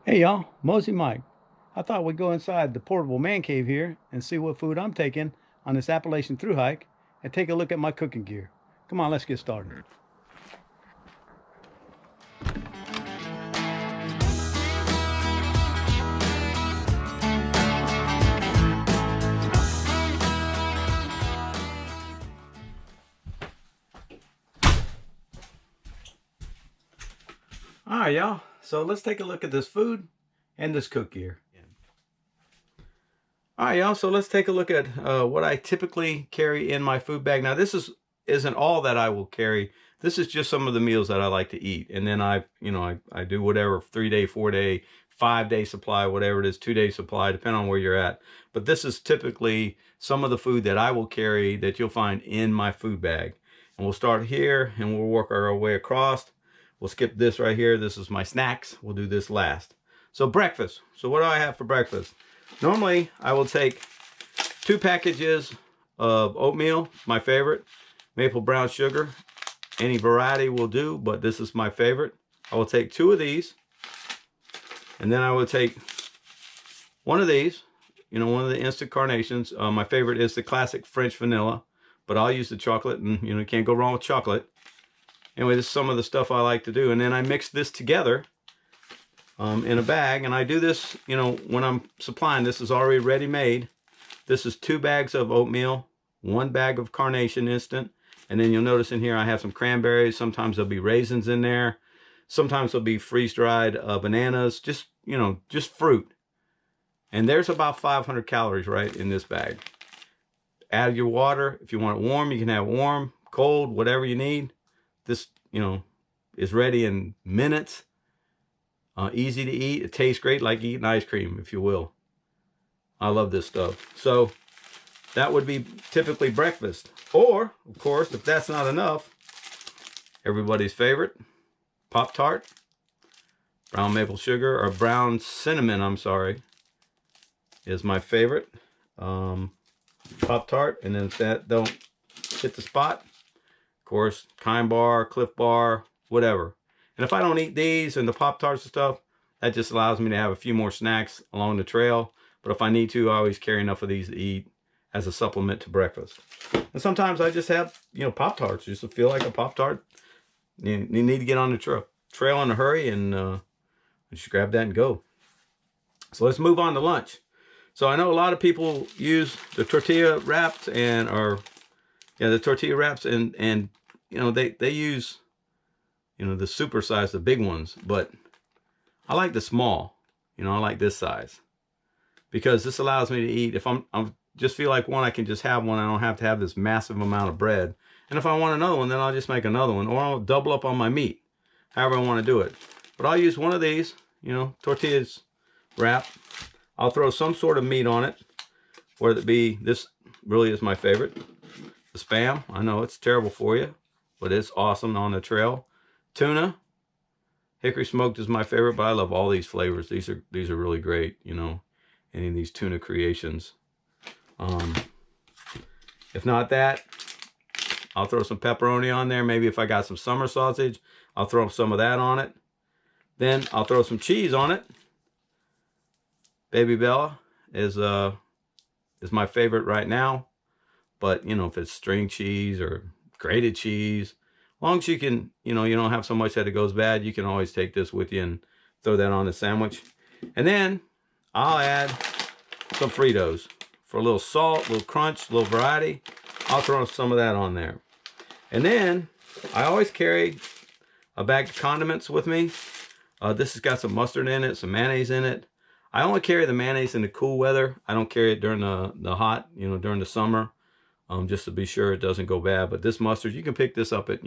Hey y'all, Mosey Mike. I thought we'd go inside the portable man cave here and see what food I'm taking on this Appalachian thru hike and take a look at my cooking gear. Come on, let's get started. All right, y'all. So let's take a look at this food and this cook gear. All right, y'all. So let's take a look at what I typically carry in my food bag. Now, isn't all that I will carry. This is just some of the meals that I like to eat, and then I do whatever 3-day, 4-day, 5-day supply, whatever it is, 2-day supply, depending on where you're at. But this is typically some of the food that I will carry that you'll find in my food bag. And we'll start here, and we'll work our way across. We'll skip this right here. This is my snacks. We'll do this last. So breakfast. So what do I have for breakfast? Normally, I will take 2 packages of oatmeal, my favorite, maple brown sugar. Any variety will do, but this is my favorite. I will take 2 of these, and then I will take one of these, one of the instant carnations. My favorite is the classic French vanilla, but I'll use the chocolate, and you can't go wrong with chocolate. Anyway, this is some of the stuff I like to do, and then I mix this together in a bag, and I do this, when I'm supplying. This is already ready-made. This is 2 bags of oatmeal, 1 bag of carnation instant, and then you'll notice in here I have some cranberries. Sometimes there'll be raisins in there. Sometimes there'll be freeze-dried bananas, just fruit. And there's about 500 calories right in this bag. Add your water. If you want it warm, you can have warm, cold, whatever you need. This, is ready in minutes. Easy to eat. It tastes great, like eating ice cream, if you will. I love this stuff. So that would be typically breakfast. Or, of course, if that's not enough, everybody's favorite, Pop-Tart, brown maple sugar, or brown cinnamon, I'm sorry, is my favorite. Pop-Tart, and then if that don't hit the spot, of course, Kind Bar, Cliff Bar, whatever. And if I don't eat these and the Pop-Tarts and stuff, that just allows me to have a few more snacks along the trail. But if I need to, I always carry enough of these to eat as a supplement to breakfast. And sometimes I just have, Pop-Tarts just to feel like a Pop-Tart. You need to get on the trail in a hurry, and just grab that and go. So let's move on to lunch. So I know a lot of people use the tortilla wraps and they use the super size, the big ones, but I like the small. I like this size because this allows me to eat. If I'm just feel like one, I can just have one. I don't have to have this massive amount of bread. And if I want another one, then I'll just make another one, or I'll double up on my meat, however I want to do it. But I'll use one of these, tortillas wrap. I'll throw some sort of meat on it, whether it be, this really is my favorite, the Spam. I know it's terrible for you, but it's awesome on the trail. Tuna, hickory smoked is my favorite, but I love all these flavors. These are really great, any of these tuna creations. If not that, I'll throw some pepperoni on there. Maybe if I got some summer sausage, I'll throw some of that on it. Then I'll throw some cheese on it. Baby Bella is my favorite right now. But, if it's string cheese or grated cheese, as long as you can, you don't have so much that it goes bad, you can always take this with you and throw that on the sandwich. And then I'll add some Fritos for a little salt, a little crunch, a little variety. I'll throw some of that on there. And then I always carry a bag of condiments with me. This has got some mustard in it, some mayonnaise in it. I only carry the mayonnaise in the cool weather. I don't carry it during the hot, during the summer. Just to be sure it doesn't go bad. But this mustard, you can pick this up at,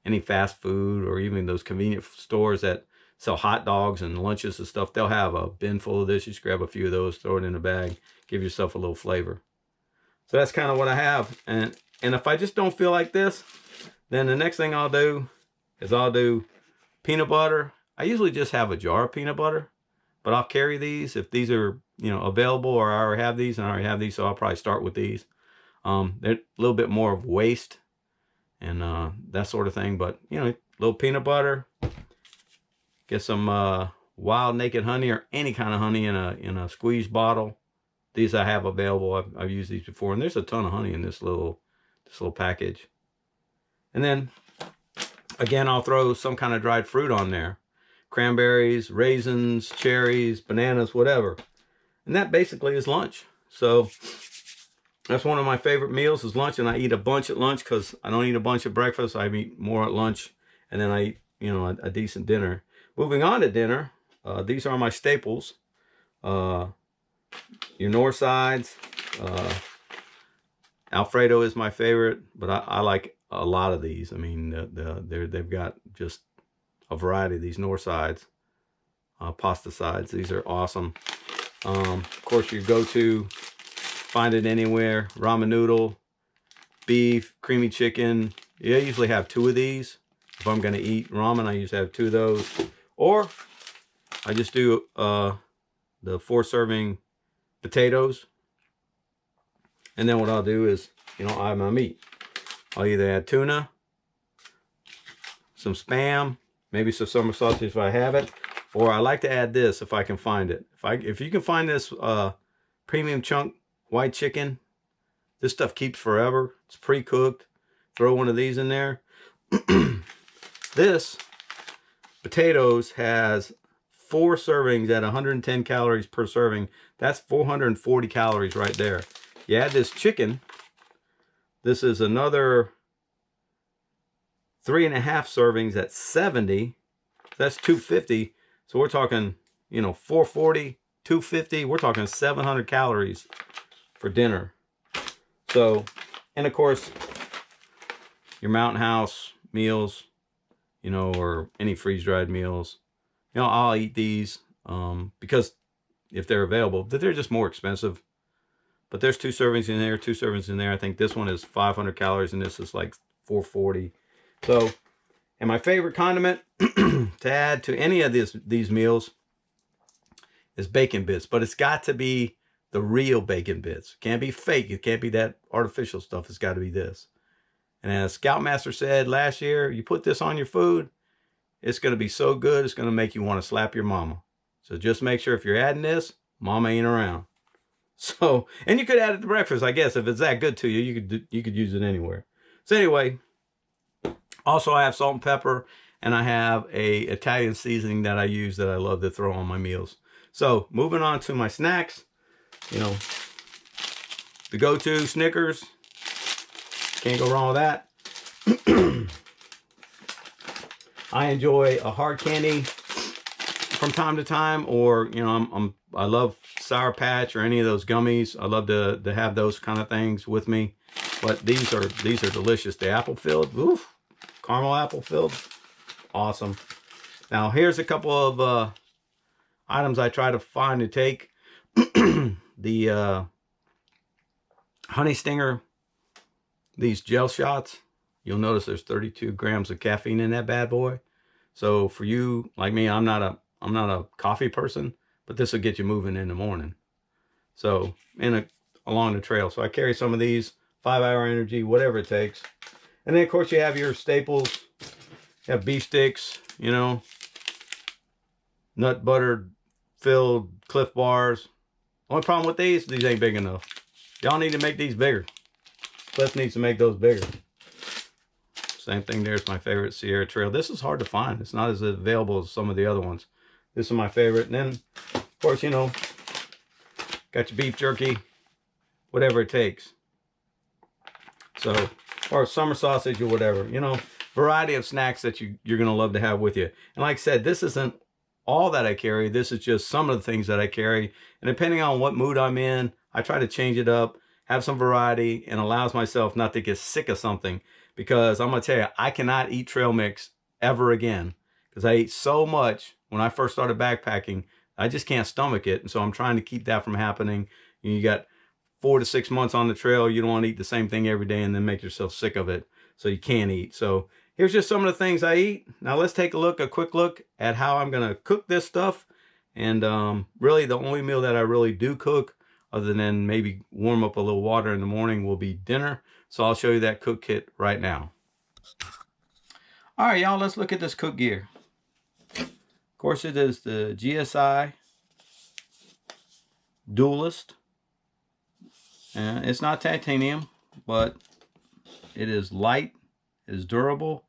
any fast food or even those convenient stores that sell hot dogs and lunches and stuff. They'll have a bin full of this. You just grab a few of those, throw it in a bag, give yourself a little flavor. So that's kind of what I have. And if I just don't feel like this, then the next thing I'll do is I'll do peanut butter. I usually just have a jar of peanut butter, but I'll carry these if these are, available, or I already have these, and I already have these, so I'll probably start with these. They're a little bit more of waste and that sort of thing, but a little peanut butter, get some wild naked honey or any kind of honey in a squeeze bottle. These I have available. I've used these before, and there's a ton of honey in this little package. And then again, I'll throw some kind of dried fruit on there. Cranberries, raisins, cherries, bananas, whatever. And that basically is lunch. So that's one of my favorite meals is lunch, and I eat a bunch at lunch because I don't eat a bunch at breakfast. I eat more at lunch, and then I eat, you know, a decent dinner. Moving on to dinner, these are my staples. Your North Sides. Alfredo is my favorite, but I like a lot of these. I mean, they've got just a variety of these North Sides, pasta sides. These are awesome. Of course, your go-to, find it anywhere, ramen noodle, beef, creamy chicken. You usually have 2 of these. If I'm going to eat ramen, I usually have 2 of those. Or I just do the 4-serving potatoes. And then what I'll do is, you know, I have my meat. I'll either add tuna, some Spam, maybe some summer sausage if I have it, or I like to add this if I can find it. If you can find this premium chunk white chicken, this stuff keeps forever. It's pre-cooked. Throw one of these in there. This potatoes has 4 servings at 110 calories per serving. That's 440 calories right there. You add this chicken. This is another 3.5 servings at 70. That's 250. So we're talking, you know, 440, 250. We're talking 700 calories for dinner. So, and of course, your Mountain House meals, you know, or any freeze-dried meals. You know, I'll eat these because if they're available, they're just more expensive. But there's 2 servings in there, 2 servings in there. I think this one is 500 calories and this is like 440. So, and my favorite condiment to add to any of these meals is bacon bits. But it's got to be the real bacon bits. It can't be fake. It can't be that artificial stuff. It's got to be this. And as Scoutmaster said last year, you put this on your food, it's going to be so good, it's going to make you want to slap your mama. So just make sure if you're adding this, mama ain't around. So, and you could add it to breakfast, I guess. If it's that good to you, you could use it anywhere. So anyway, also I have salt and pepper, and I have a Italian seasoning that I use that I love to throw on my meals. So moving on to my snacks, you know, the go-to Snickers. Can't go wrong with that. I enjoy a hard candy from time to time, or, you know, I love Sour Patch or any of those gummies. I love to have those kind of things with me. But these are delicious. The apple filled, oof, caramel apple filled, awesome. Now here's a couple of items I try to find to take. The Honey Stinger, these gel shots. You'll notice there's 32 grams of caffeine in that bad boy. So for you, like me, I'm not a coffee person, but this will get you moving in the morning. So along the trail. So I carry some of these, 5-hour energy, whatever it takes. And then of course you have your staples. You have beef sticks, you know, nut butter filled Cliff bars. Only problem with these ain't big enough. Y'all need to make these bigger. Cliff needs to make those bigger. Same thing, there's my favorite Sierra Trail. This is hard to find. It's not as available as some of the other ones. This is my favorite. And then, of course, you know, got your beef jerky, whatever it takes. So, or summer sausage or whatever, you know, variety of snacks that you're going to love to have with you. And like I said, this isn't all that I carry. This is just some of the things that I carry. And depending on what mood I'm in, I try to change it up, have some variety, and allows myself not to get sick of something. Because I'm going to tell you, I cannot eat trail mix ever again. Because I ate so much when I first started backpacking, I just can't stomach it. And so I'm trying to keep that from happening. You got 4 to 6 months on the trail. You don't want to eat the same thing every day and then make yourself sick of it. So you can't eat. So here's just some of the things I eat. Now let's take a quick look at how I'm going to cook this stuff. And really the only meal that I really do cook, other than maybe warm up a little water in the morning, will be dinner. So I'll show you that cook kit right now. All right, y'all, let's look at this cook gear. Of course, it is the GSI Duelist. And it's not titanium, but it is light, it is durable.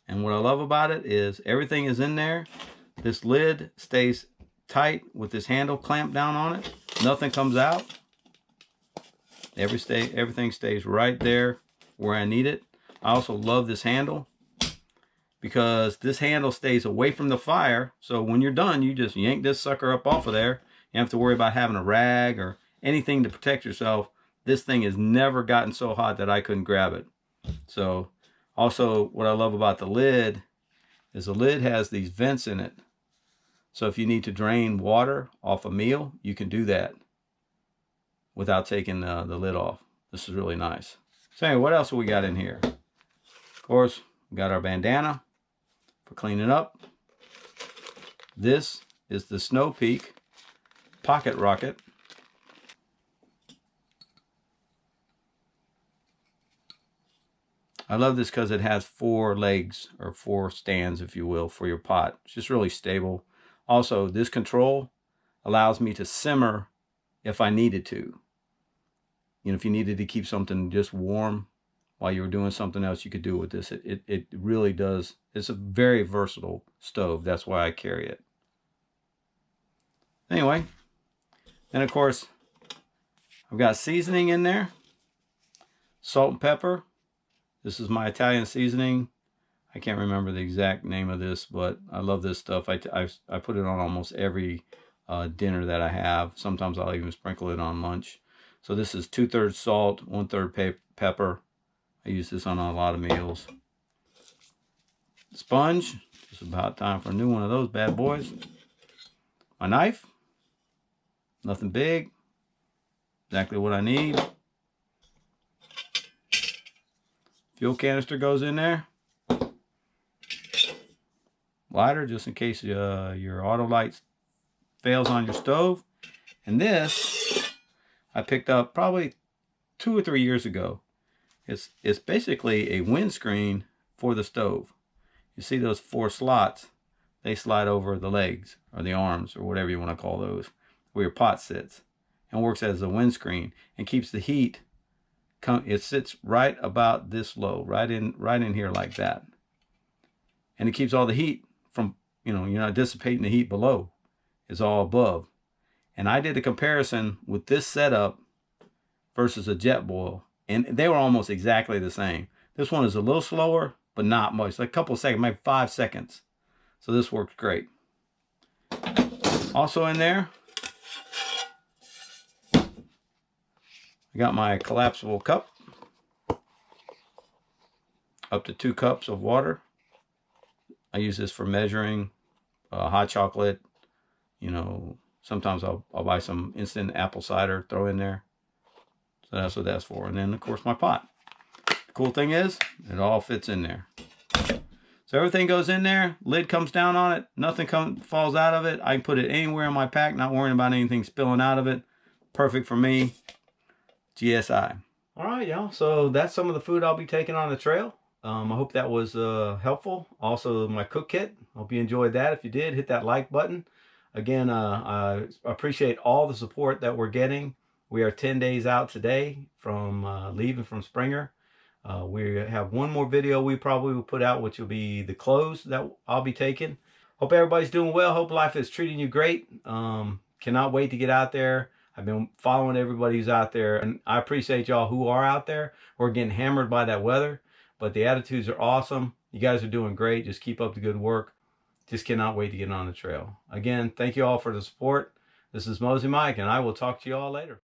And what I love about it is everything is in there. This lid stays tight with this handle clamped down on it. Nothing comes out. Everything stays right there where I need it. I also love this handle because this handle stays away from the fire. So when you're done, you just yank this sucker up off of there. You don't have to worry about having a rag or anything to protect yourself. This thing has never gotten so hot that I couldn't grab it. So also what I love about the lid is the lid has these vents in it. So if you need to drain water off a meal, you can do that without taking the lid off. This is really nice. So anyway, what else have we got in here? Of course, we got our bandana for cleaning up. This is the Snow Peak Pocket Rocket. I love this because it has 4 legs, or 4 stands, if you will, for your pot. It's just really stable. Also, this control allows me to simmer if I needed to. You know, if you needed to keep something just warm while you were doing something else, you could do it with this. It really does. It's a very versatile stove. That's why I carry it. Anyway, then of course, I've got seasoning in there. Salt and pepper. This is my Italian seasoning. I can't remember the exact name of this, but I love this stuff. I put it on almost every dinner that I have. Sometimes I'll even sprinkle it on lunch. So this is 2/3 salt, 1/3 pepper. I use this on a lot of meals. Sponge. It's about time for a new one of those bad boys. My knife. Nothing big. Exactly what I need. Fuel canister goes in there. Lighter, just in case your auto light fails on your stove. And this I picked up probably 2 or 3 years ago. It's basically a windscreen for the stove. You see those 4 slots? They slide over the legs or the arms or whatever you want to call those, where your pot sits, and works as a windscreen and keeps the heat. It sits right about this low, right in here like that, and it keeps all the heat from, you know, you're not dissipating the heat below. It's all above. And I did a comparison with this setup versus a jet boil, and they were almost exactly the same. This one is a little slower, but not much, like a couple of seconds, maybe 5 seconds. So this works great. Also in there, I got my collapsible cup, up to 2 cups of water. I use this for measuring hot chocolate. You know, sometimes I'll buy some instant apple cider, throw in there. So that's what that's for. And then, of course, my pot. The cool thing is, it all fits in there. So everything goes in there. Lid comes down on it. Nothing falls out of it. I can put it anywhere in my pack, not worrying about anything spilling out of it. Perfect for me. GSI. All right, y'all. So that's some of the food I'll be taking on the trail. I hope that was helpful. Also, my cook kit. Hope you enjoyed that. If you did, hit that like button. Again, I appreciate all the support that we're getting. We are 10 days out today from leaving from Springer. We have one more video we probably will put out, which will be the clothes that I'll be taking. Hope everybody's doing well. Hope life is treating you great. Cannot wait to get out there. I've been following everybody who's out there, and I appreciate y'all who are out there. We're getting hammered by that weather, but the attitudes are awesome. You guys are doing great. Just keep up the good work. Just cannot wait to get on the trail. Again, thank you all for the support. This is Mosey Mike, and I will talk to you all later.